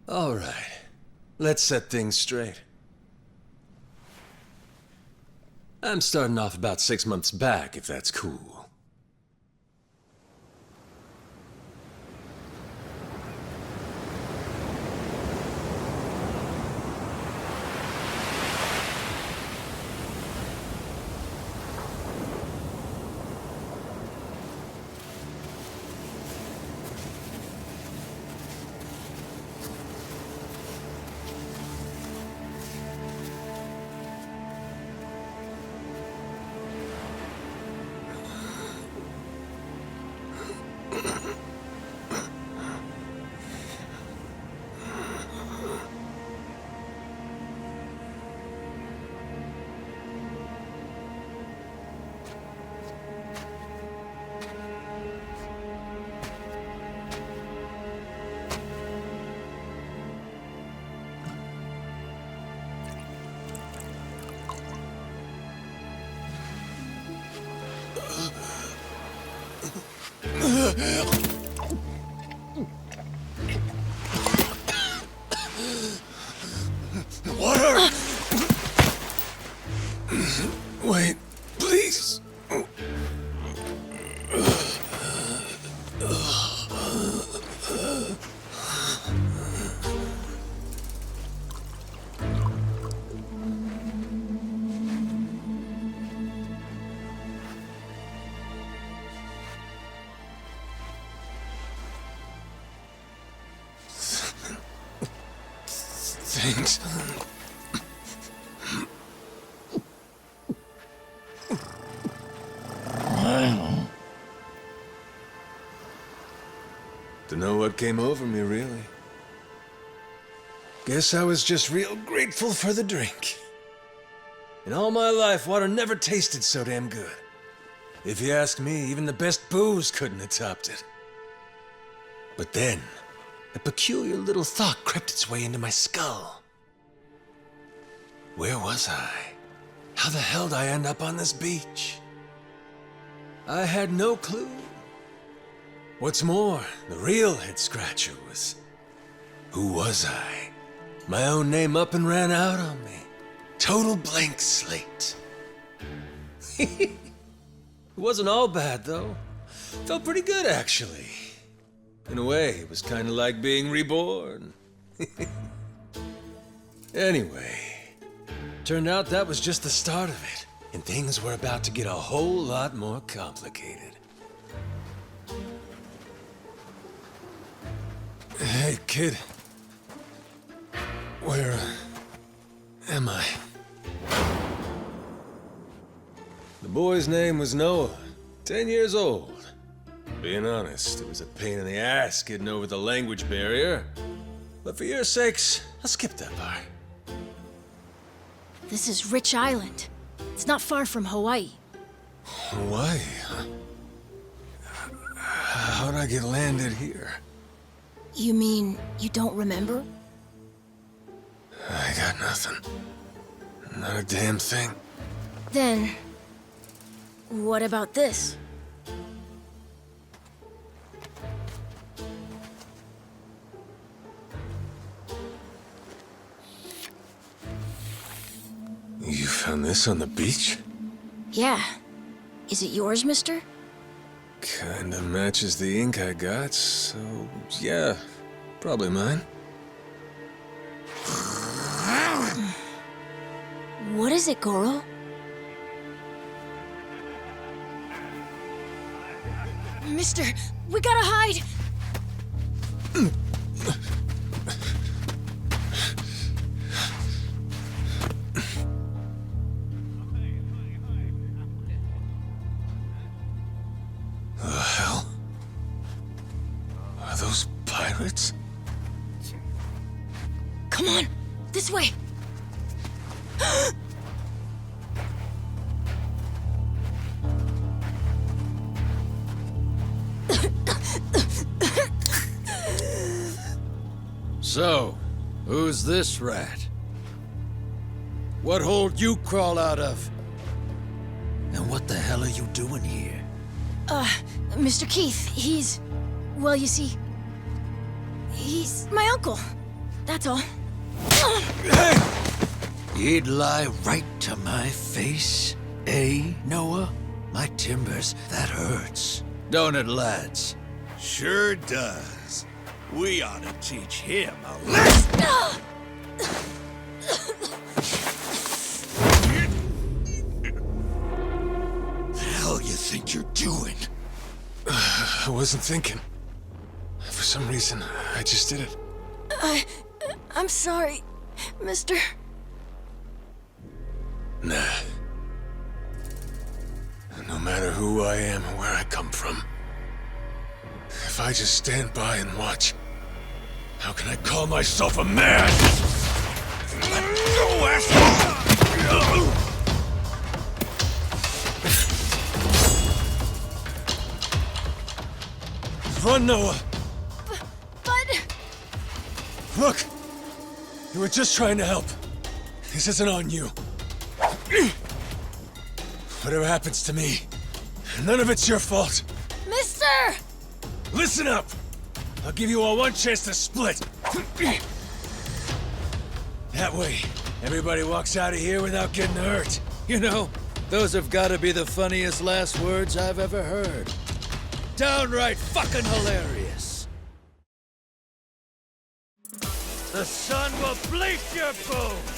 All right. Let's set things straight. I'm starting off about 6 months back, if that's cool. Water! Wait, please. Thanks. Dunno what came over me, really. Guess I was just real grateful for the drink. In all my life, water never tasted so damn good. If you ask me, even the best booze couldn't have topped it. But then, a peculiar little thought crept its way into my skull. Where was I? How the hell did I end up on this beach? I had no clue. What's more, the real head-scratcher was, who was I? My own name up and ran out on me. Total blank slate. It wasn't all bad, though. Felt pretty good, actually. In a way, it was kind of like being reborn. Anyway, turned out that was just the start of it, and things were about to get a whole lot more complicated. Hey, kid. Where am I? The boy's name was Noah, 10 years old. Being honest, it was a pain in the ass getting over the language barrier. But for your sakes, I'll skip that part. This is Rich Island. It's not far from Hawaii. Hawaii, huh? How'd I get landed here? You mean you don't remember? I got nothing. Not a damn thing. Then, what about this? You found this on the beach? Yeah. Is it yours, mister? Kinda matches the ink I got, so yeah, probably mine. What is it, Goro? Mister, we gotta hide! The hell? Are those pirates? Come on, this way! So, who's this rat? What hole'd you crawl out of? And what the hell are you doing here? Mr. Keith, he's... Well, you see... He's my uncle. That's all. You'd lie right to my face, eh, Noah? My timbers, that hurts. Don't it, lads? Sure does. We ought to teach him a lesson. The hell you think you're doing? I wasn't thinking. For some reason, I just did it. I'm sorry, mister. Nah. No matter who I am or where I come from, if I just stand by and watch, how can I call myself a man? Let go, asshole! Run, Noah! But... Look! You were just trying to help. This isn't on you. Whatever happens to me, none of it's your fault. Mister! Listen up! I'll give you all one chance to split. That way, everybody walks out of here without getting hurt. You know, those have got to be the funniest last words I've ever heard. Downright fucking hilarious. The sun will bleach your bones.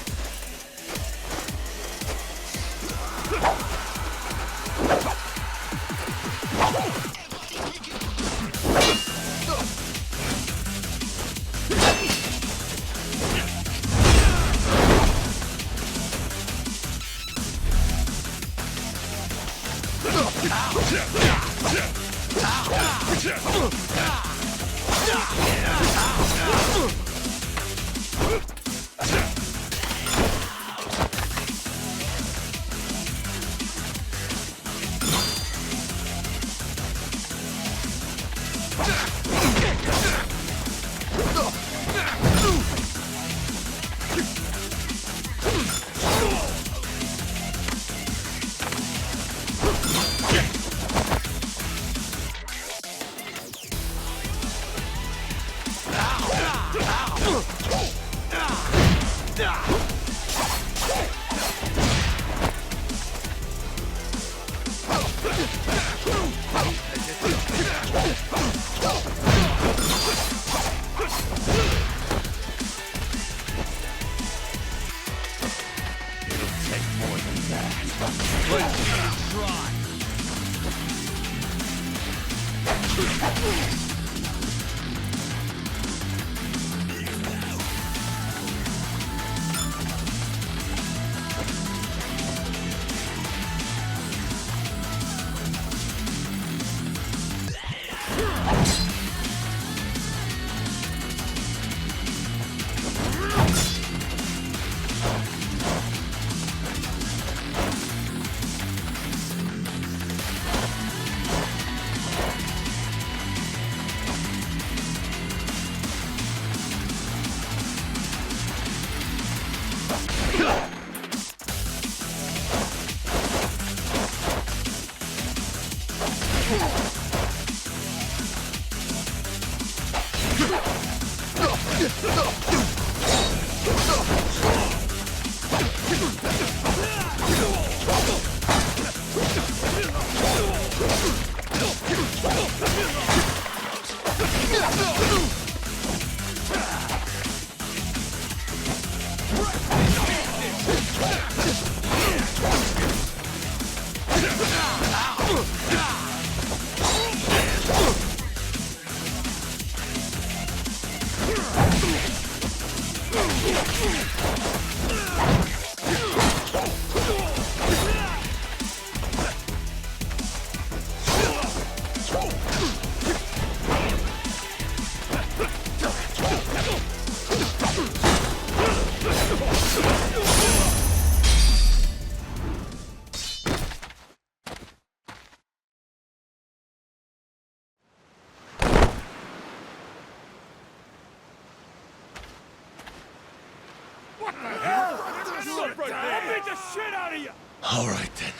All right then.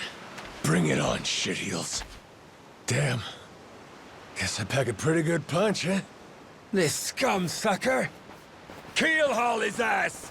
Bring it on, shitheels. Damn. Guess I pack a pretty good punch, huh? This scum sucker! Keelhaul his ass!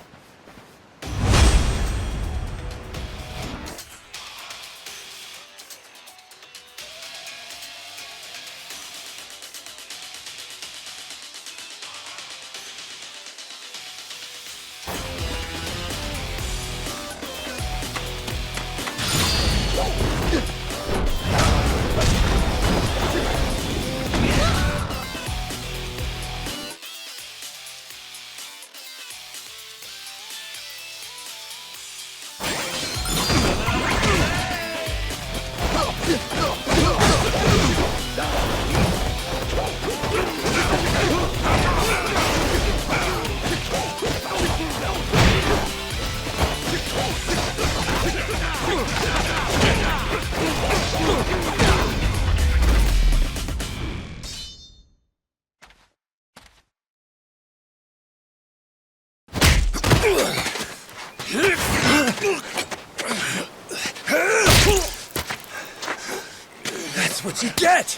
That's what you get!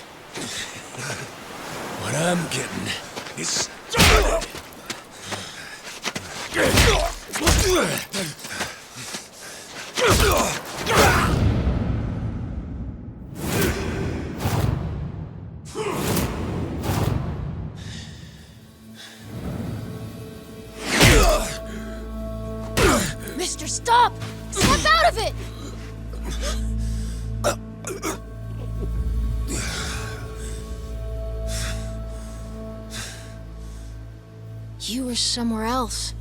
What I'm getting It's started! Mister, stop! Snap out of it! You were somewhere else,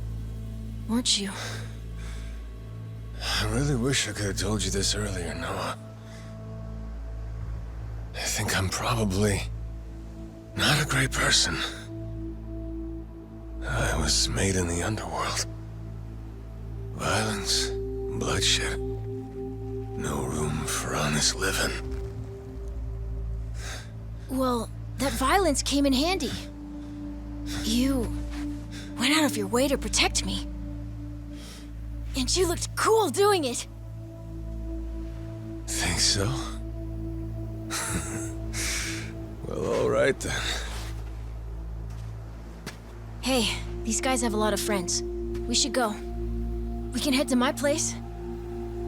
weren't you? I really wish I could have told you this earlier, Noah. I think I'm probably not a great person. I was made in the underworld. Violence, bloodshed. No room for honest living. Well, that violence came in handy. You went out of your way to protect me. And you looked cool doing it. Think so? Well, all right then. Hey, these guys have a lot of friends. We should go. We can head to my place.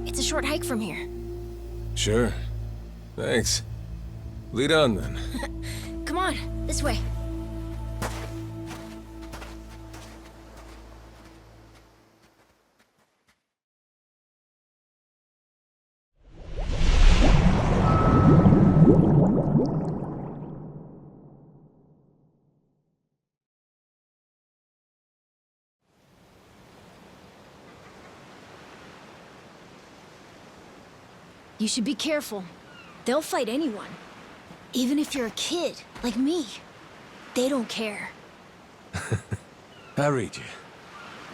It's a short hike from here. Sure. Thanks. Lead on then. Come on, this way. You should be careful. They'll fight anyone. Even if you're a kid, like me. They don't care. I read you.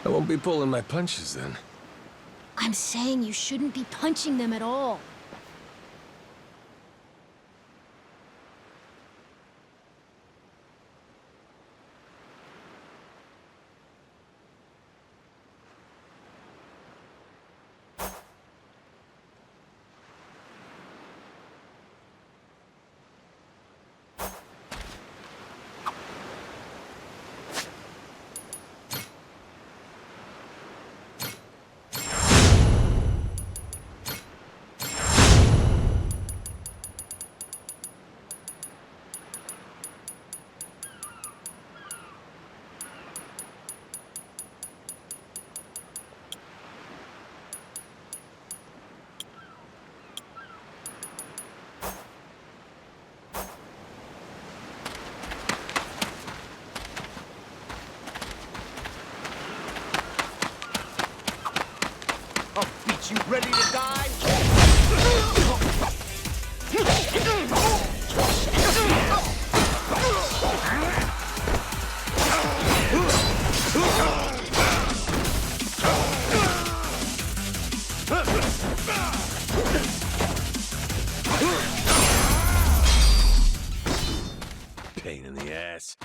I won't be pulling my punches then. I'm saying you shouldn't be punching them at all. You ready to die? Pain in the ass.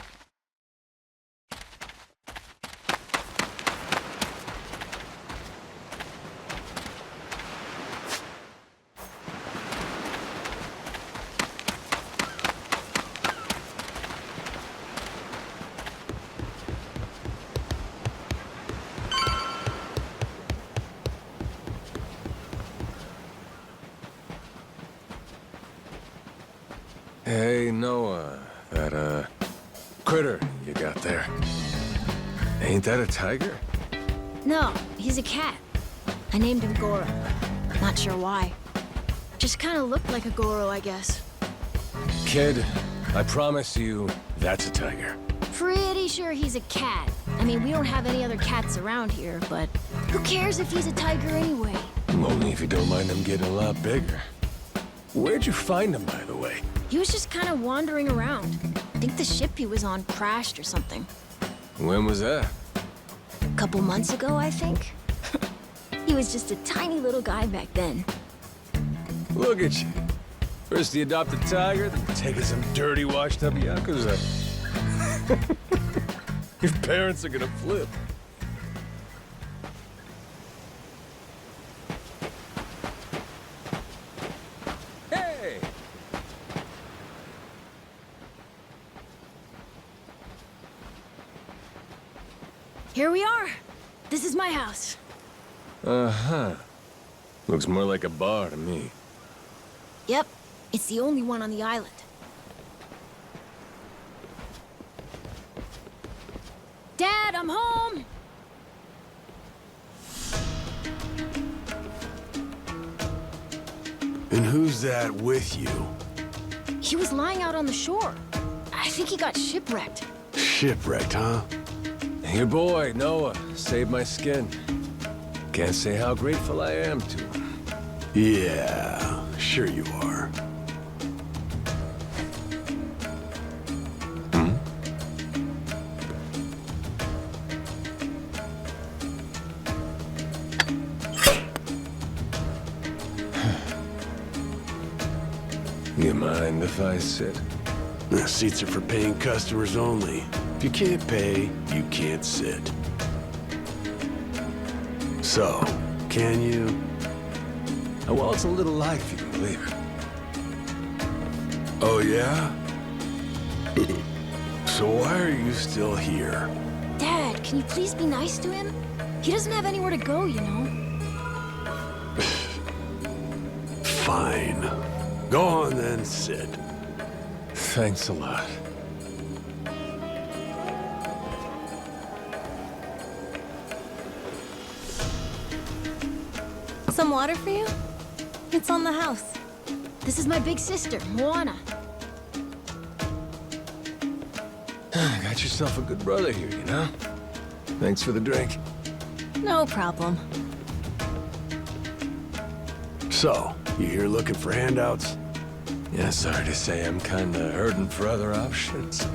Noah, that, critter you got there. Ain't that a tiger? No, he's a cat. I named him Goro. Not sure why. Just kind of looked like a Goro, I guess. Kid, I promise you, that's a tiger. Pretty sure he's a cat. I mean, we don't have any other cats around here, but who cares if he's a tiger anyway? Only if you don't mind them getting a lot bigger. Where'd you find him, by the way? He was just kind of wandering around. I think the ship he was on crashed or something. When was that? A couple months ago, I think. He was just a tiny little guy back then. Look at you. First the adopted tiger, then taking some dirty, washed-up Yakuza. Your parents are gonna flip. Hey! Here we are. This is my house. Uh-huh. Looks more like a bar to me. Yep, it's the only one on the island. Dad, I'm home! And who's that with you? He was lying out on the shore. I think he got shipwrecked. Shipwrecked, huh? Your boy, Noah, saved my skin. Can't say how grateful I am to him. Yeah, sure you are. You mind if I sit? The seats are for paying customers only. If you can't pay, you can't sit. So, can you? Well, it's a little light if you can believe it. Oh, yeah? So why are you still here? Dad, can you please be nice to him? He doesn't have anywhere to go, you know. Fine. Go on then, sit. Thanks a lot. Some water for you? It's on the house. This is my big sister, Buona. Got yourself a good brother here, you know? Thanks for the drink. No problem. So, you here looking for handouts? Yeah, sorry to say I'm kinda hurting for other options.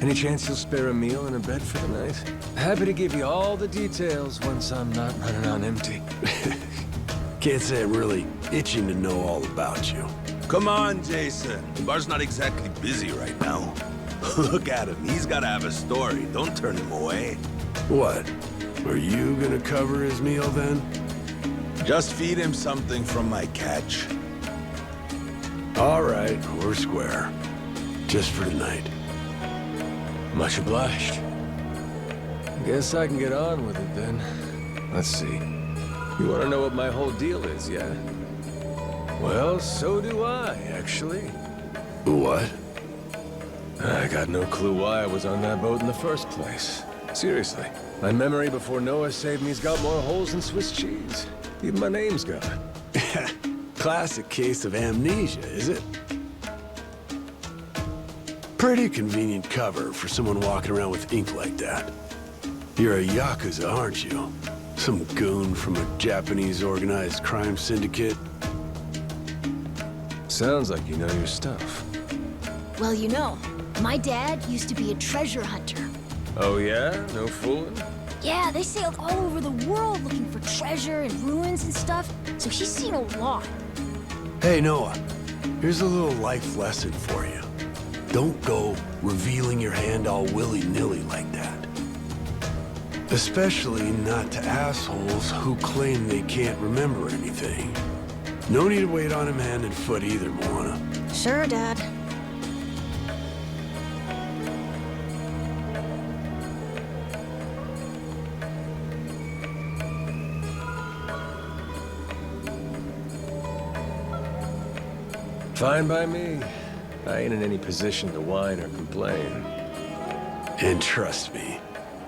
Any chance you'll spare a meal and a bed for the night? Happy to give you all the details once I'm not running on empty. Can't say I'm really itching to know all about you. Come on, Jason. The bar's not exactly busy right now. Look at him. He's gotta have a story. Don't turn him away. What? Are you gonna cover his meal then? Just feed him something from my catch. All right, we're square. Just for tonight. Much obliged. Guess I can get on with it then. Let's see. You want to know what my whole deal is, yeah? Well, so do I, actually. What? I got no clue why I was on that boat in the first place. Seriously. My memory before Noah saved me's got more holes than Swiss cheese. Even my name's gone. Classic case of amnesia, is it? Pretty convenient cover for someone walking around with ink like that. You're a Yakuza, aren't you? Some goon from a Japanese organized crime syndicate? Sounds like you know your stuff. Well, you know, my dad used to be a treasure hunter. Oh yeah? No fooling? Yeah, they sailed all over the world looking for treasure and ruins and stuff, so he's seen a lot. Hey, Noah, here's a little life lesson for you. Don't go revealing your hand all willy-nilly like that. Especially not to assholes who claim they can't remember anything. No need to wait on him hand and foot either, Buona. Sure, Dad. Fine by me. I ain't in any position to whine or complain. And trust me,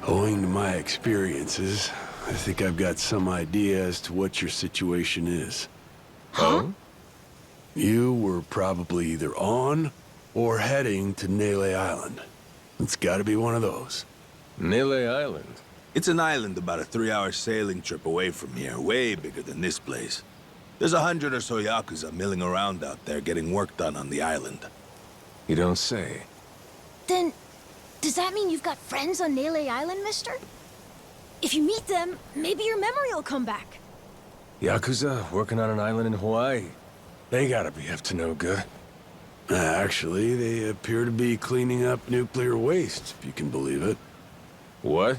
owing to my experiences, I think I've got some idea as to what your situation is. Huh? You were probably either on or heading to Nele Island. It's gotta be one of those. Nele Island? It's an island about a 3-hour sailing trip away from here, way bigger than this place. There's 100 or so Yakuza milling around out there getting work done on the island. You don't say. Then, does that mean you've got friends on Nele Island, mister? If you meet them, maybe your memory will come back. Yakuza working on an island in Hawaii? They gotta be up to no good. Actually, they appear to be cleaning up nuclear waste, if you can believe it. What?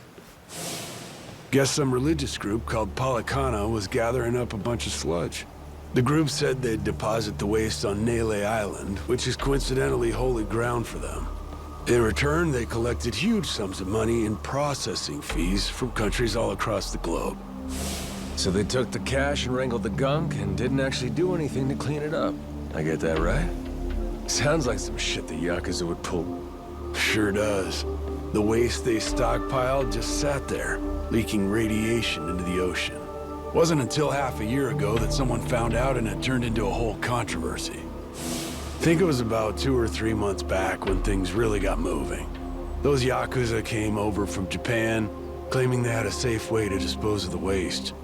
Guess some religious group called Policana was gathering up a bunch of sludge. The group said they'd deposit the waste on Nele Island, which is coincidentally holy ground for them. In return, they collected huge sums of money in processing fees from countries all across the globe. So they took the cash and wrangled the gunk and didn't actually do anything to clean it up. I get that right? Sounds like some shit the Yakuza would pull. Sure does. The waste they stockpiled just sat there, leaking radiation into the ocean. Wasn't until half a year ago that someone found out and it turned into a whole controversy. Think it was about 2 or 3 months back when things really got moving. Those Yakuza came over from Japan, claiming they had a safe way to dispose of the waste.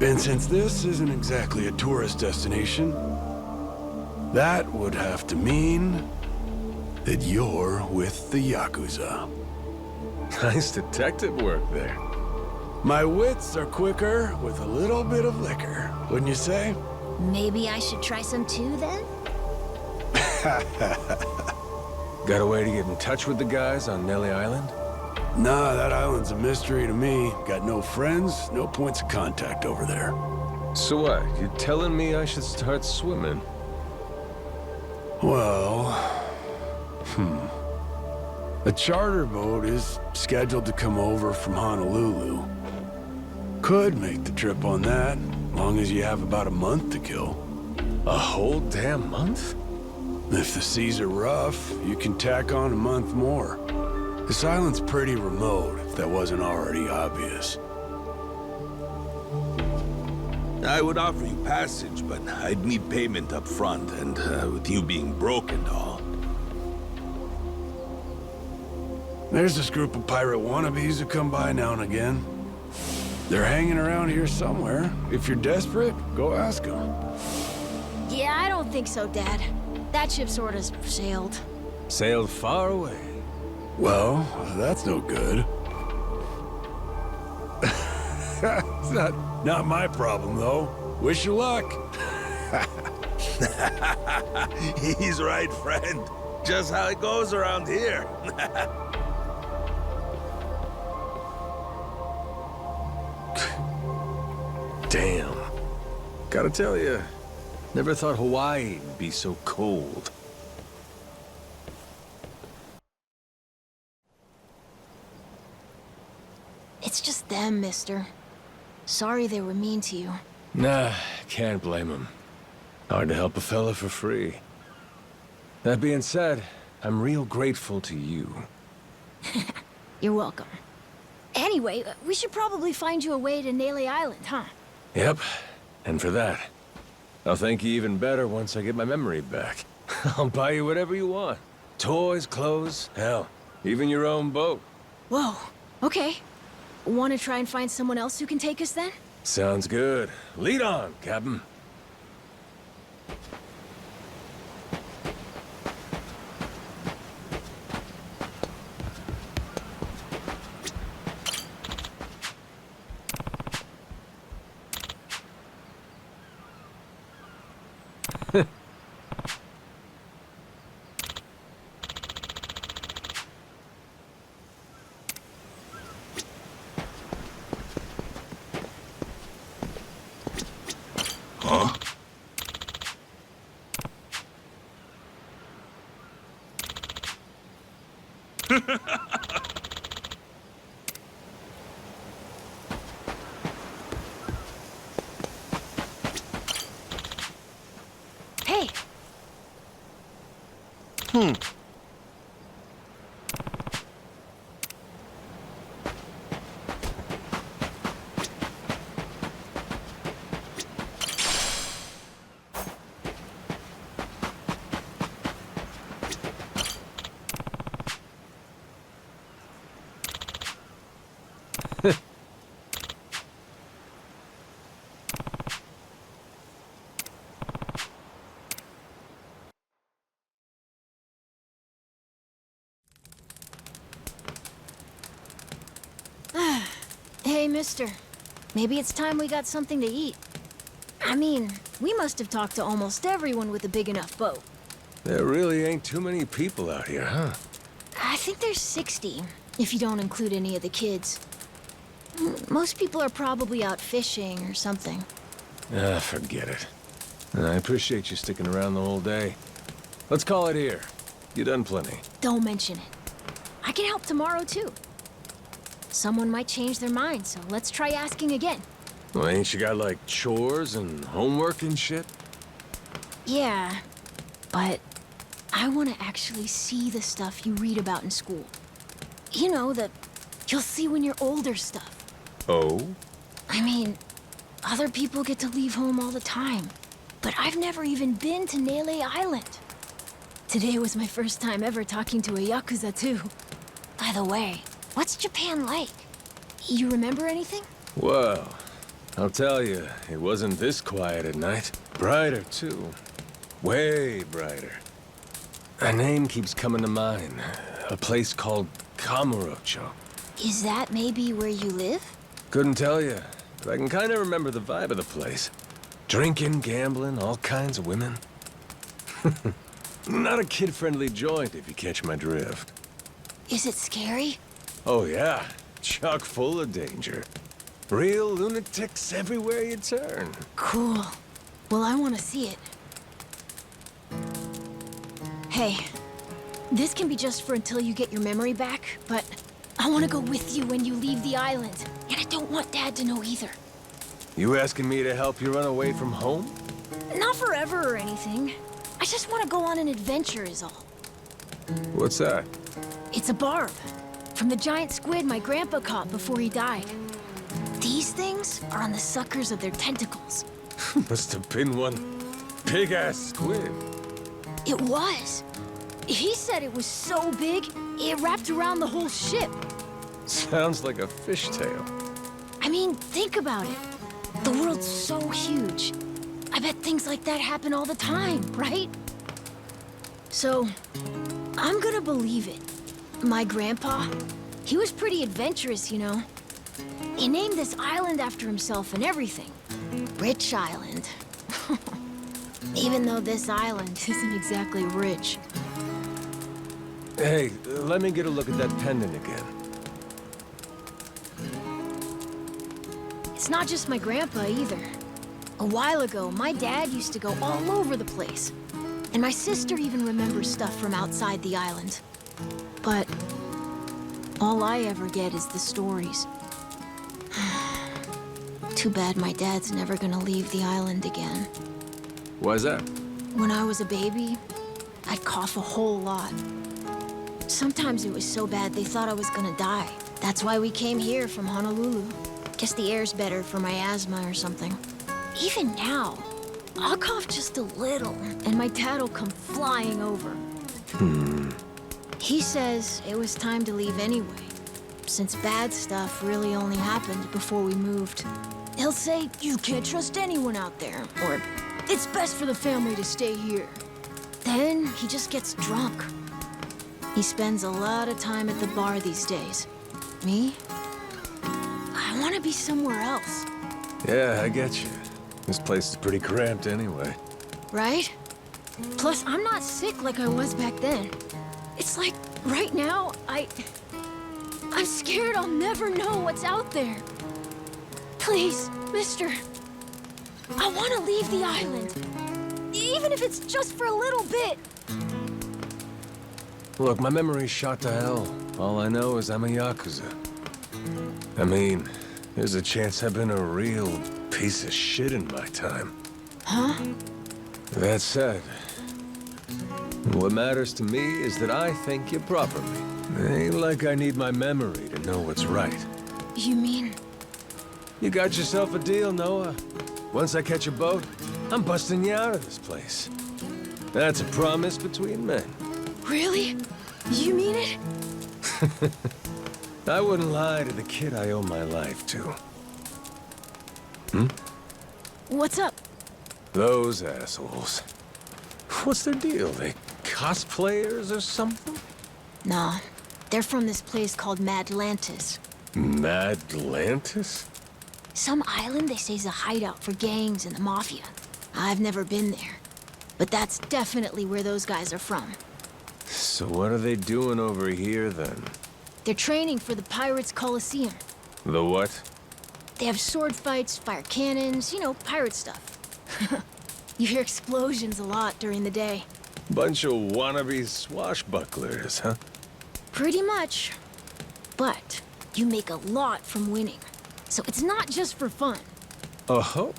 And since this isn't exactly a tourist destination, that would have to mean that you're with the Yakuza. Nice detective work there. My wits are quicker with a little bit of liquor, wouldn't you say? Maybe I should try some too, then? Got a way to get in touch with the guys on Nele Island? Nah, that island's a mystery to me. Got no friends, no points of contact over there. So what? You telling me I should start swimming? Well, a charter boat is scheduled to come over from Honolulu. Could make the trip on that, long as you have about a month to kill. A whole damn month? If the seas are rough, you can tack on a month more. This island's pretty remote, if that wasn't already obvious. I would offer you passage, but I'd need payment up front, and with you being broke and all. There's this group of pirate wannabes who come by now and again. They're hanging around here somewhere. If you're desperate, go ask them. Yeah, I don't think so, Dad. That ship sort of sailed. Sailed far away. Well, that's no good. It's not my problem, though. Wish you luck. He's right, friend. Just how it goes around here. Damn. Gotta tell you, never thought Hawaii would be so cold. It's just them, mister. Sorry they were mean to you. Nah, can't blame him. Hard to help a fella for free. That being said, I'm real grateful to you. You're welcome. Anyway, we should probably find you a way to Nele Island, huh? Yep, and for that, I'll thank you even better once I get my memory back. I'll buy you whatever you want. Toys, clothes, hell, even your own boat. Whoa, okay. Want to try and find someone else who can take us then? Sounds good. Lead on, Captain. Huh? Hey! Hey, mister. Maybe it's time we got something to eat. I mean, we must have talked to almost everyone with a big enough boat. There really ain't too many people out here, huh? I think there's 60, if you don't include any of the kids. Most people are probably out fishing or something. Ah, forget it. I appreciate you sticking around the whole day. Let's call it here. You done plenty. Don't mention it. I can help tomorrow, too. Someone might change their mind, so let's try asking again. Well, ain't you got, like, chores and homework and shit? Yeah, but I want to actually see the stuff you read about in school. You know, the you'll see when you're older stuff. Oh? I mean, other people get to leave home all the time, but I've never even been to Nele Island. Today was my first time ever talking to a Yakuza, too. By the way, what's Japan like? You remember anything? Well, I'll tell you, it wasn't this quiet at night. Brighter, too. Way brighter. A name keeps coming to mind. A place called Kamurocho. Is that maybe where you live? Couldn't tell you, but I can kind of remember the vibe of the place. Drinking, gambling, all kinds of women. Not a kid-friendly joint, if you catch my drift. Is it scary? Oh yeah, chock full of danger. Real lunatics everywhere you turn. Cool. Well, I want to see it. Hey, this can be just for until you get your memory back, but I want to go with you when you leave the island. And I don't want Dad to know either. You asking me to help you run away from home? Not forever or anything. I just want to go on an adventure is all. What's that? It's a barb. From the giant squid my grandpa caught before he died. These things are on the suckers of their tentacles. Must have been one big-ass squid. It was. He said it was so big, it wrapped around the whole ship. Sounds like a fishtail. I mean, think about it. The world's so huge. I bet things like that happen all the time, right? So, I'm gonna believe it. My grandpa, he was pretty adventurous, you know. He named this island after himself and everything. Rich Island. Even though this island isn't exactly rich. Hey, let me get a look at that pendant again. It's not just my grandpa either. A while ago, my dad used to go all over the place. And my sister even remembers stuff from outside the island. But all I ever get is the stories. Too bad my dad's never gonna leave the island again. Why's that? When I was a baby, I'd cough a whole lot. Sometimes it was so bad they thought I was gonna die. That's why we came here from Honolulu. Guess the air's better for my asthma or something. Even now, I'll cough just a little, and my dad'll come flying over. He says it was time to leave anyway, since bad stuff really only happened before we moved. He'll say, you can't trust anyone out there, or it's best for the family to stay here. Then he just gets drunk. He spends a lot of time at the bar these days. Me? I want to be somewhere else. Yeah, I get you. This place is pretty cramped anyway. Right? Plus, I'm not sick like I was back then. It's like, right now, I'm scared I'll never know what's out there. Please, mister. I want to leave the island. Even if it's just for a little bit. Look, my memory's shot to hell. All I know is I'm a Yakuza. I mean, there's a chance I've been a real piece of shit in my time. Huh? That said, what matters to me is that I think you properly. Ain't like I need my memory to know what's right. You mean? You got yourself a deal, Noah. Once I catch a boat, I'm busting you out of this place. That's a promise between men. Really? You mean it? I wouldn't lie to the kid I owe my life to. What's up? Those assholes. What's their deal? They cosplayers or something? Nah, they're from this place called Madlantis. Madlantis? Some island they say is a hideout for gangs and the mafia. I've never been there, but that's definitely where those guys are from. So what are they doing over here, then? They're training for the Pirates Coliseum. The what? They have sword fights, fire cannons, you know, pirate stuff. You hear explosions a lot during the day. Bunch of wannabe swashbucklers, huh? Pretty much. But you make a lot from winning. So it's not just for fun. Oh-ho.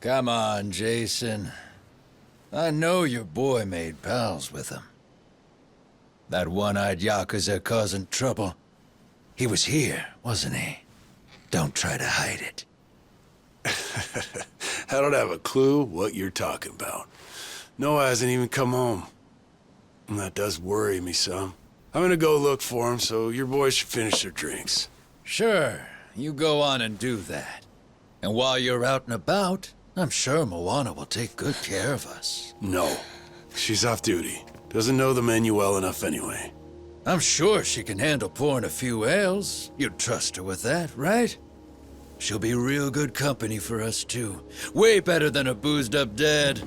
Come on, Jason. I know your boy made pals with him. That one-eyed Yakuza causing trouble. He was here, wasn't he? Don't try to hide it. I don't have a clue what you're talking about. Noah hasn't even come home. And that does worry me some. I'm gonna go look for him, so your boys should finish their drinks. Sure, you go on and do that. And while you're out and about, I'm sure Moana will take good care of us. No. She's off duty. Doesn't know the menu well enough anyway. I'm sure she can handle pouring a few ales. You'd trust her with that, right? She'll be real good company for us, too. Way better than a boozed-up dad.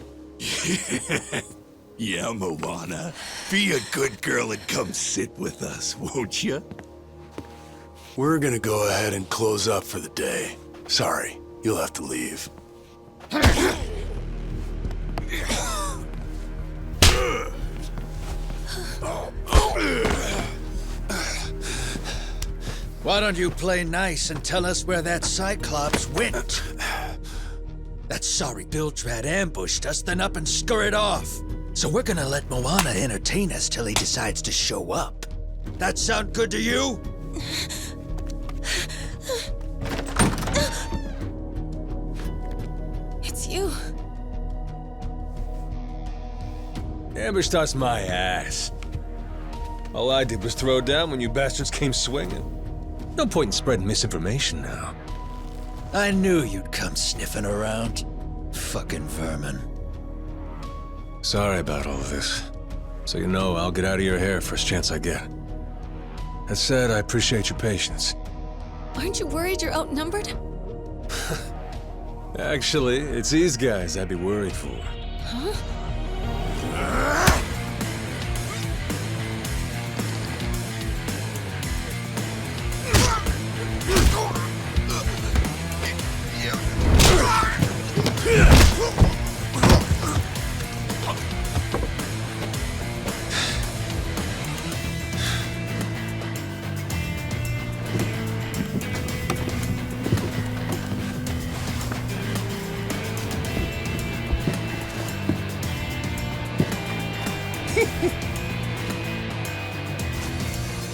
Yeah, Moana. Be a good girl and come sit with us, won't you? We're gonna go ahead and close up for the day. Sorry, you'll have to leave. Why don't you play nice and tell us where that Cyclops went? That sorry Biltrat ambushed us, then up and scurried off. So we're gonna let Moana entertain us till he decides to show up. That sound good to you? It's you. Ambushed us my ass. All I did was throw down when you bastards came swinging. No point in spreading misinformation now. I knew you'd come sniffing around. Fucking vermin. Sorry about all of this. So you know, I'll get out of your hair first chance I get. That said, I appreciate your patience. Aren't you worried you're outnumbered? Actually, it's these guys I'd be worried for. Huh?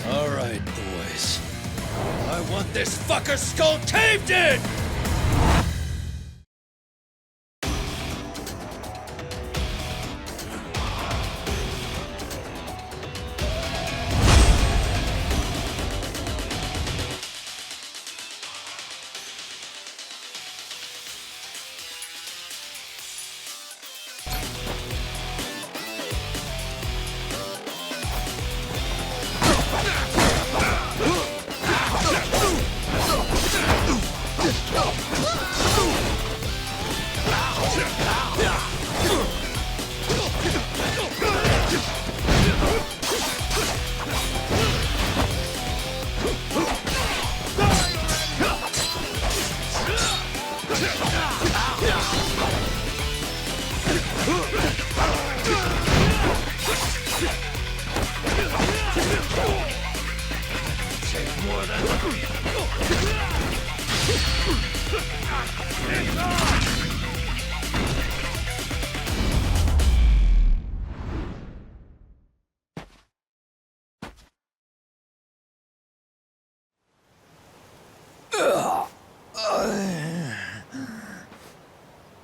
All right, boys. I want this fucker skull caved in!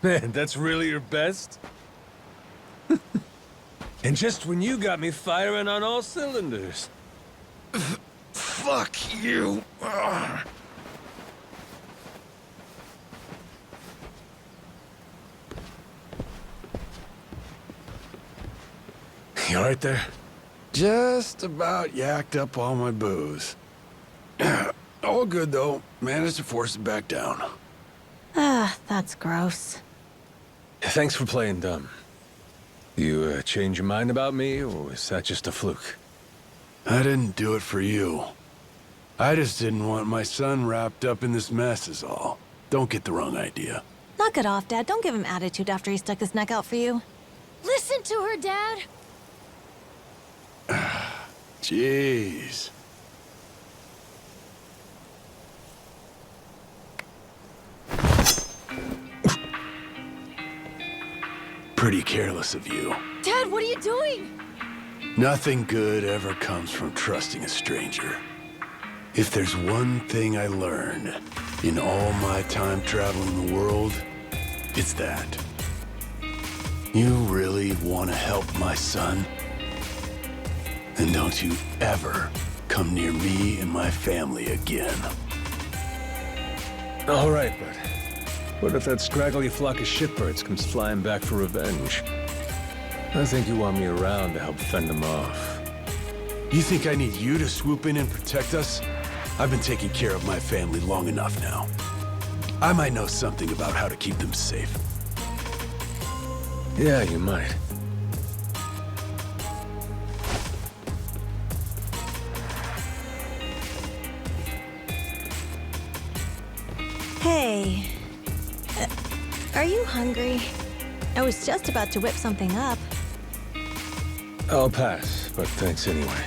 Man, that's really your best? And just when you got me firing on all cylinders. Fuck you! You alright there? Just about yacked up all my booze. All good, though. Managed to force it back down. Ah, that's gross. Thanks for playing dumb. You change your mind about me, or was that just a fluke? I didn't do it for you. I just didn't want my son wrapped up in this mess is all. Don't get the wrong idea. Knock it off, Dad. Don't give him attitude after he stuck his neck out for you. Listen to her, Dad. Jeez. Pretty careless of you. Dad, what are you doing? Nothing good ever comes from trusting a stranger. If there's one thing I learned in all my time traveling the world, it's that. You really want to help my son? Then don't you ever come near me and my family again. All right, but what if that scraggly flock of shitbirds comes flying back for revenge? I think you want me around to help fend them off. You think I need you to swoop in and protect us? I've been taking care of my family long enough now. I might know something about how to keep them safe. Yeah, you might. Hey. Are you hungry? I was just about to whip something up. I'll pass, but thanks anyway.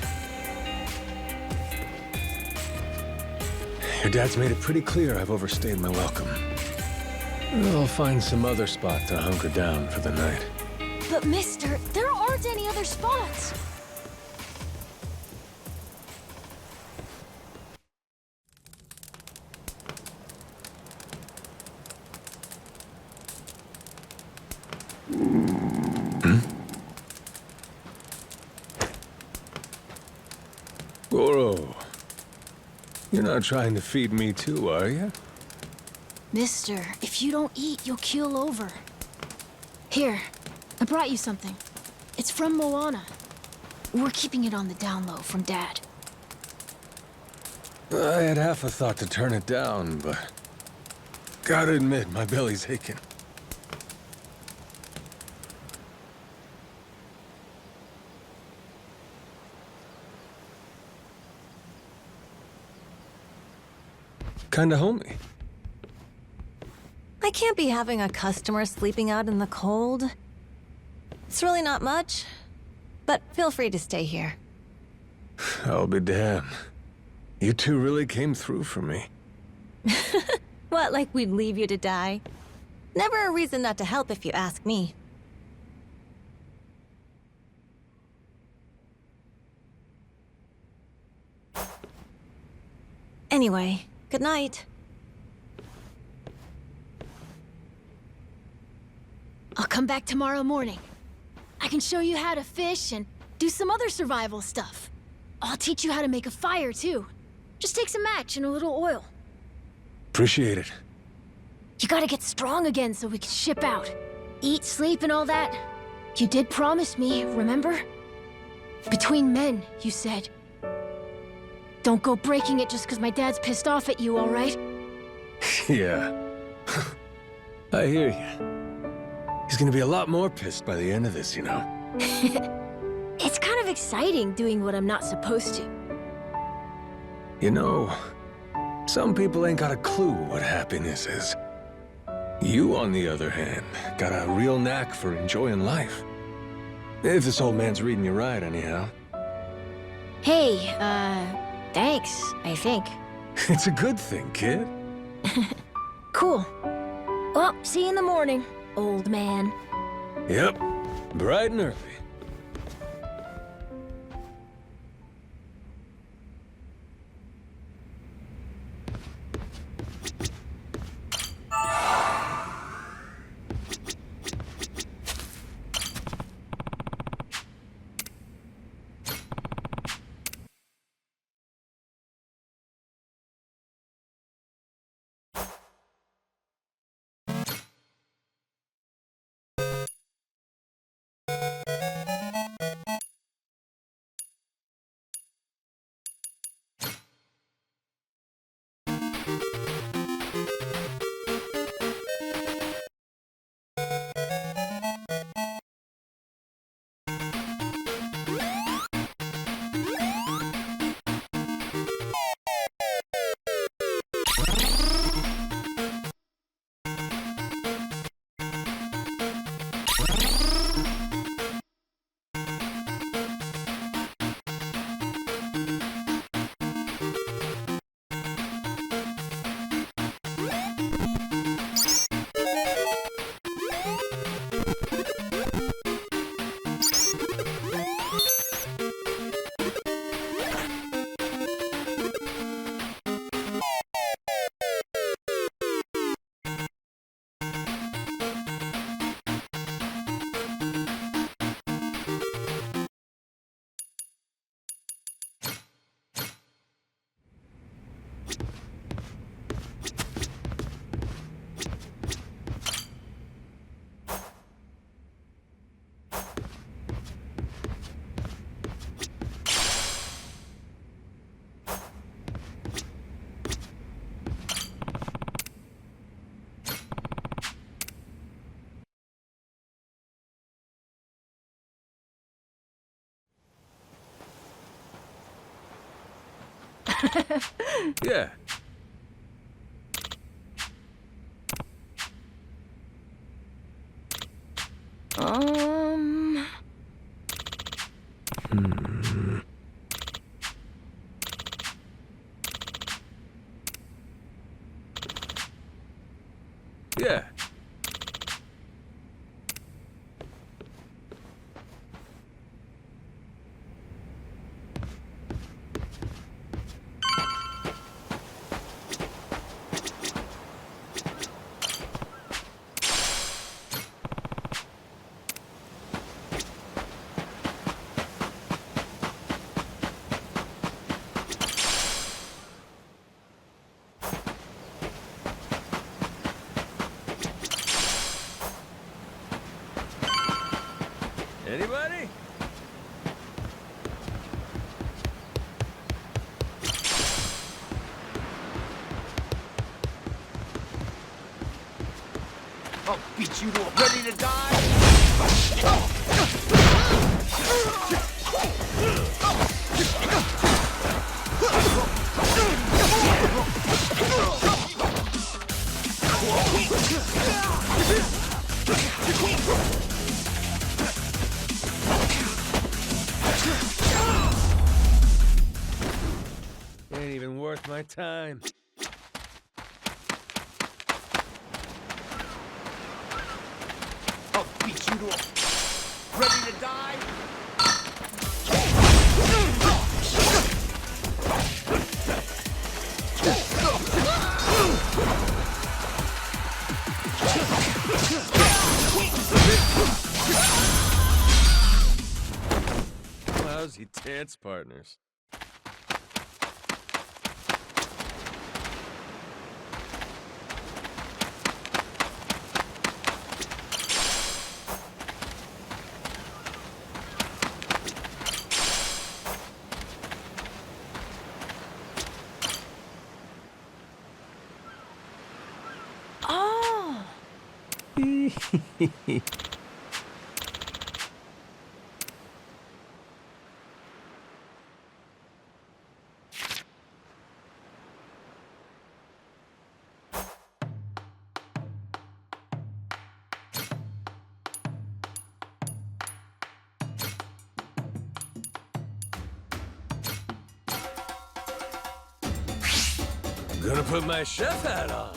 Your dad's made it pretty clear I've overstayed my welcome. I'll find some other spot to hunker down for the night. But mister, there aren't any other spots. Goro, you're not trying to feed me too, are you? Mister, if you don't eat, you'll keel over. Here, I brought you something. It's from Moana. We're keeping it on the down low from Dad. I had half a thought to turn it down, but gotta admit, my belly's aching. Kinda homey. I can't be having a customer sleeping out in the cold. It's really not much, but feel free to stay here. I'll be damned. You two really came through for me. What, like we'd leave you to die? Never a reason not to help if you ask me. Anyway, good night. I'll come back tomorrow morning. I can show you how to fish and do some other survival stuff. I'll teach you how to make a fire, too. Just takes a match and a little oil. Appreciate it. You gotta get strong again so we can ship out. Eat, sleep, and all that. You did promise me, remember? Between men, you said. Don't go breaking it just because my dad's pissed off at you, all right? Yeah. I hear you. He's gonna be a lot more pissed by the end of this, you know. It's kind of exciting doing what I'm not supposed to. You know, some people ain't got a clue what happiness is. You, on the other hand, got a real knack for enjoying life. If this old man's reading you right, anyhow. Hey, thanks, I think. It's a good thing, kid. Cool. Well, see you in the morning, old man. Yep, bright and early. Yeah. Yeah. Anybody? I'll beat you to a ready to die. Ain't even worth my time. I'll beat you to a ready to die. Lousy dance partners. Oh! Gonna put my chef hat on.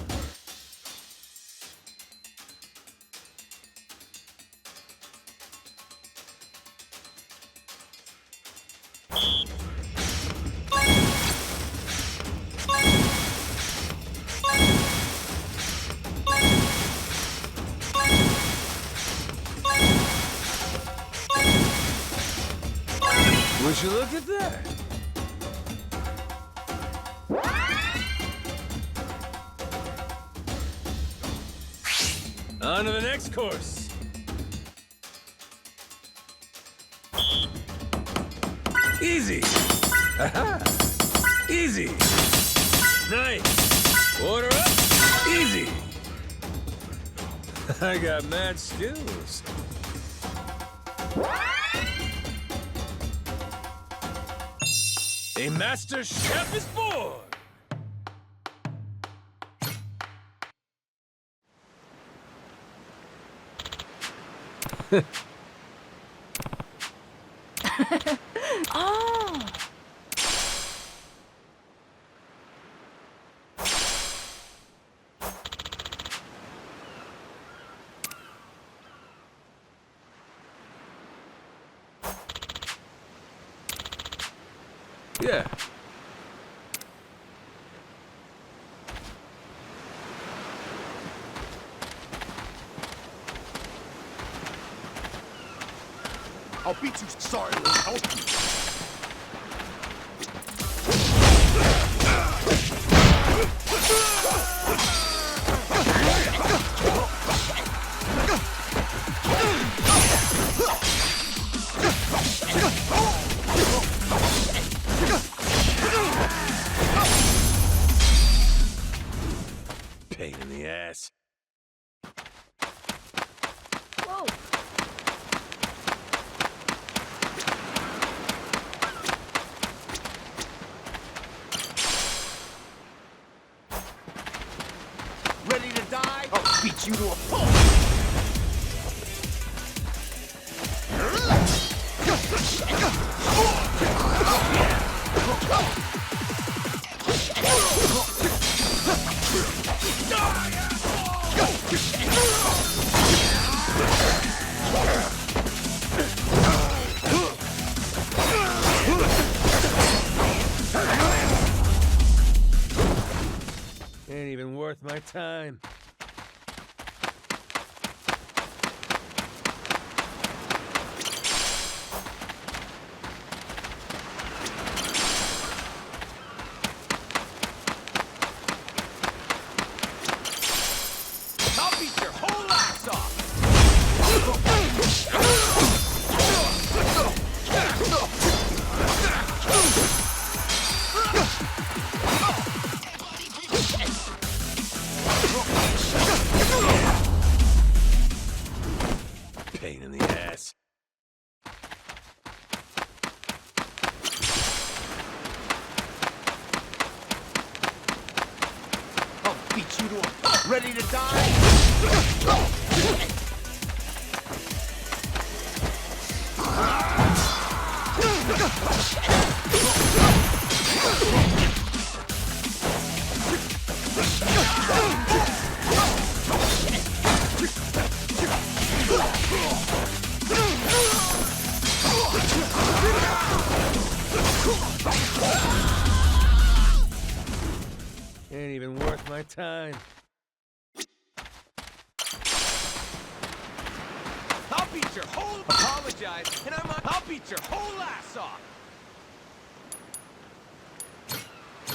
Would you look at that? On to the next course. Easy. Aha. Easy. Nice. Order up. Easy. I got mad skills. A master chef is born. Oh! Yeah. I'll beat you. Sorry, Lou. I'll beat you. Pain in the ass. Whoa! my time. I'll beat your whole ass off! Pain in the ass. I'll beat you to a... Ready to die? Ain't even worth my time. I'll beat your whole... Apologize, and I'll beat your whole ass off!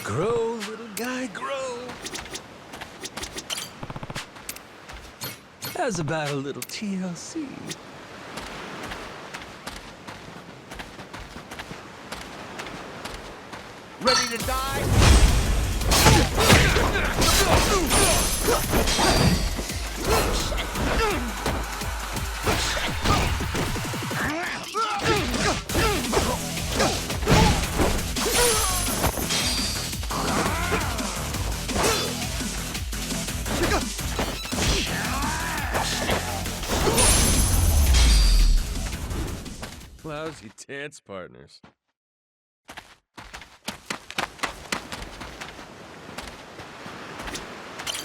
Grow, little guy, grow. How's about a little TLC? Ready to die? Lousy dance partners.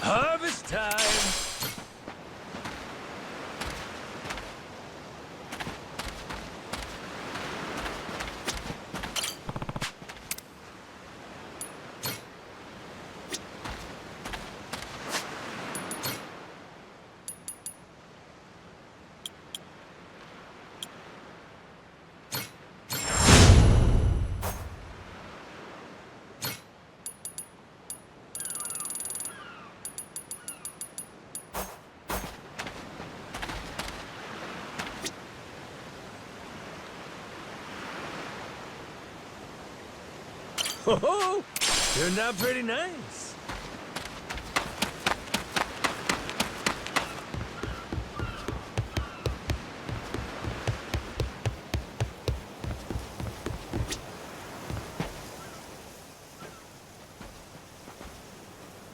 Harvest time! Oh, turned out pretty nice.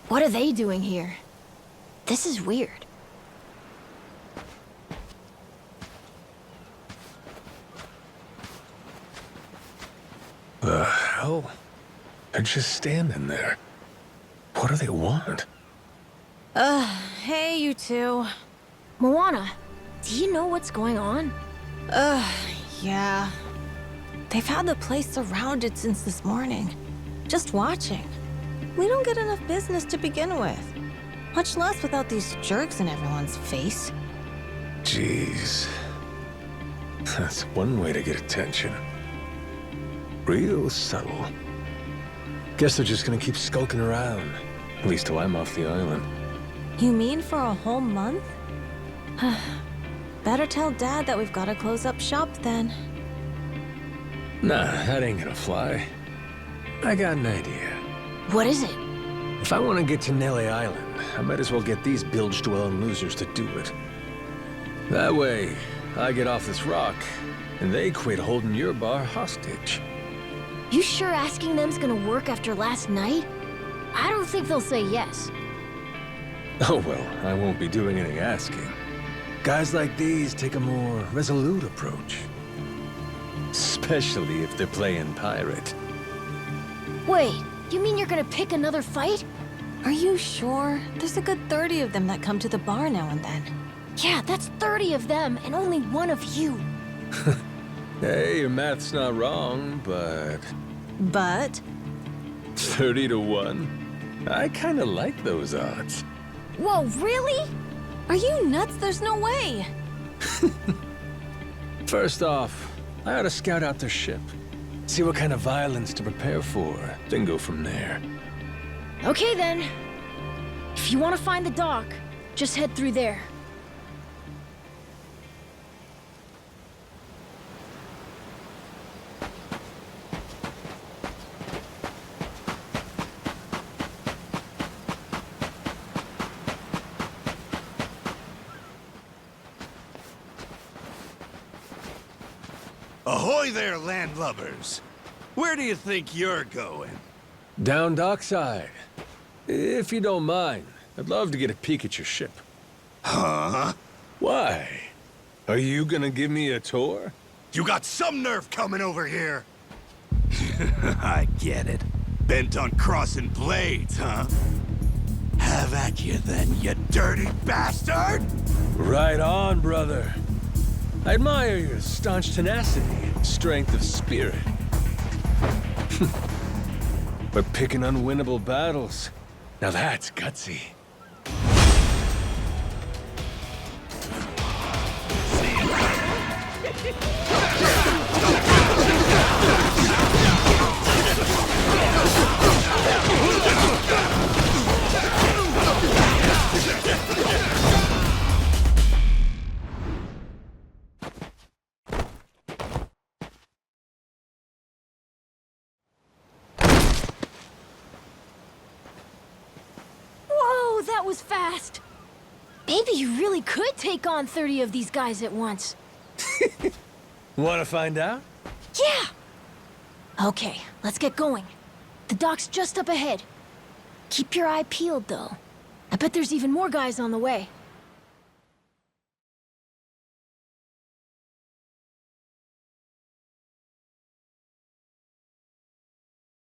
What are they doing here? This is weird. The hell? They're just standing there. What do they want? Hey, you two. Moana, do you know what's going on? Yeah. They've had the place surrounded since this morning. Just watching. We don't get enough business to begin with. Much less without these jerks in everyone's face. Jeez. That's one way to get attention. Real subtle. Guess they're just gonna keep skulking around. At least till I'm off the island. You mean for a whole month? Better tell Dad that we've got to close up shop then. Nah, that ain't gonna fly. I got an idea. What is it? If I want to get to Nelly Island, I might as well get these bilge-dwelling losers to do it. That way, I get off this rock, and they quit holding your bar hostage. You sure asking them's gonna work after last night? I don't think they'll say yes. Oh well, I won't be doing any asking. Guys like these take a more resolute approach. Especially if they're playing pirate. Wait, you mean you're gonna pick another fight? Are you sure? There's a good 30 of them that come to the bar now and then. Yeah, that's 30 of them and only one of you. Hey, your math's not wrong, but... But? 30 to 1? I kinda like those odds. Whoa, really? Are you nuts? There's no way. First off, I ought to scout out their ship. See what kind of violence to prepare for, then go from there. Okay then. If you want to find the dock, just head through there. Ahoy there, landlubbers! Where do you think you're going? Down dockside. If you don't mind, I'd love to get a peek at your ship. Huh? Why? Are you gonna give me a tour? You got some nerve coming over here! I get it. Bent on crossing blades, huh? Have at you then, you dirty bastard! Right on, brother. I admire your staunch tenacity and strength of spirit. But picking unwinnable battles, now that's gutsy. Whoa, that was fast. Maybe you really could take on 30 of these guys at once. Wanna find out? Yeah! Okay, let's get going. The dock's just up ahead. Keep your eye peeled, though. I bet there's even more guys on the way.